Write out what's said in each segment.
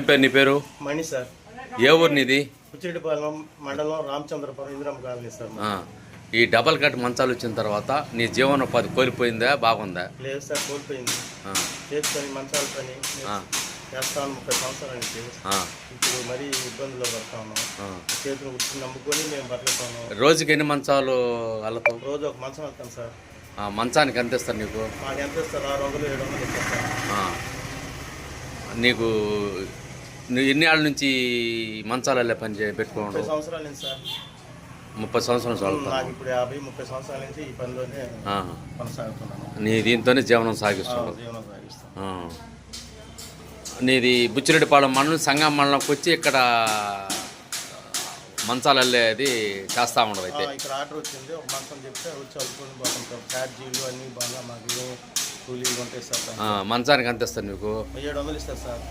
పేరు నీ పేరు? మణి సార్. ఏ ఊరు నీది? పుచ్చిరెడ్డిపాలెం మండలం రామచంద్రపురం ఇందిరమ్మ కాలనీ సార్. ఈ డబల్ కట్ మంచాలు వచ్చిన తర్వాత నీ జీవనోపాధి కోల్పోయిందా బాగుందా? లేదు సార్, కోల్పోయింది. చేసుకొని మంచాల పని చేస్తాను 30 సంవత్సరాల నుంచి. ఇప్పుడు మరీ ఇబ్బందుల్లో పడతాను. చేతులు ఉట్టి నమ్ముకొని మేము బతలుతాను. రోజుకి ఎన్ని మంచాలు అల్లతావు? రోజు ఒక మంచం వెళ్తాను సార్. మంచానికి ఎంత ఇస్తారు నీకు? మాకు ఎంత ఇస్తారు? 600 700 ఇస్తారు. నీకు నువ్వు ఎన్ని ఏళ్ళ నుంచి మంచాలు వెళ్ళే పని పెట్టుకోవడం? 30 సంవత్సరాల నుంచి సార్. 30 సంవత్సరాలు చదువుతాను. నాకు ఇప్పుడు 50-30 సంవత్సరాల నుంచి ఈ పనిలోనే కొనసాగుతున్నాను. నీ దీంతోనే జీవనం సాగిస్తాను. నీది బుచ్చిరెడ్డిపాలెం మండలం సంగం మండలంకి వచ్చి ఇక్కడ మంచాలు వెళ్ళేది చేస్తా ఉండవు. అయితే ఇక్కడ ఆర్డర్ వచ్చింది, ఒక మంచం చెప్తే వచ్చి అల్లుకొని బాగుంటాం. ఛార్జీలు అన్నీ బాగా మాకు కూలీలు ఉంటాయి సార్. మంచానికి ఎంత ఇస్తారు నీకు? 700 ఇస్తారు సార్.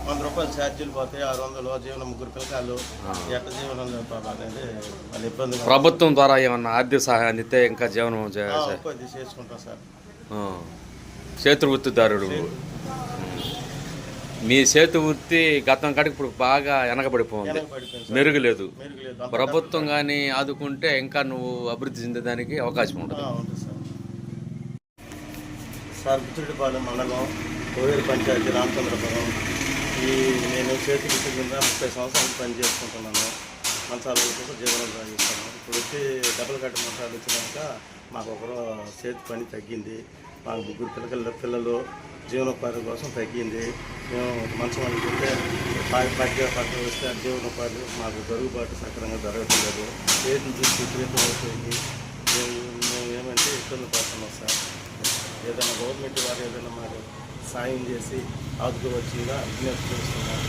100 రూపాయలు ఛార్జీలు పోతాయి. 600 జీవనం 3 పిల్లకాయలు ఎట్ట జీవనం అనేది వాళ్ళ ఇబ్బంది. ప్రభుత్వం ద్వారా ఏమన్నా ఆర్థిక సహాయం అందితే ఇంకా జీవనం చేసుకుంటాం సార్. చేతి వృత్తిదారుడు. మీ చేతి వృత్తి గతం కాడికి ఇప్పుడు బాగా వెనకబడిపోయింది, మెరుగులేదు. ప్రభుత్వం కానీ ఆదుకుంటే ఇంకా నువ్వు అభివృద్ధి చెందేదానికి అవకాశం ఉంటుంది. సార్ బుచ్చిరెడ్డిపాలెం మండలం కోవేరు పంచాయతీ రామచంద్రపురం. నేను చేతి వృత్తి కింద 30 సంవత్సరాలు పని చేసుకుంటున్నాను. మంచాల కోసం జీవనం సాగిస్తాను. ఇప్పుడు వచ్చి డబుల్ కట్ మంచాలు వచ్చినాక మాకు ఒకరు చేతి పని తగ్గింది. మాకు 3 పిల్లలు జీవనోపాధి కోసం తగ్గింది. మేము మంచం అనుకుంటే పక్క వస్తే జీవనోపాధి మాకు జరుగుబాటు సక్రమంగా జరగట్లేదు. చేతిని చూసి విపరీతం అయిపోయింది. మేము ఏమంటే ఇబ్బంది పడుతున్నాం సార్. ఏదైనా గవర్నమెంట్ వారు ఏదైనా మాకు సాయం చేసి ఆదుకోవచ్చుగా విజ్ఞప్తి చేస్తున్నాం.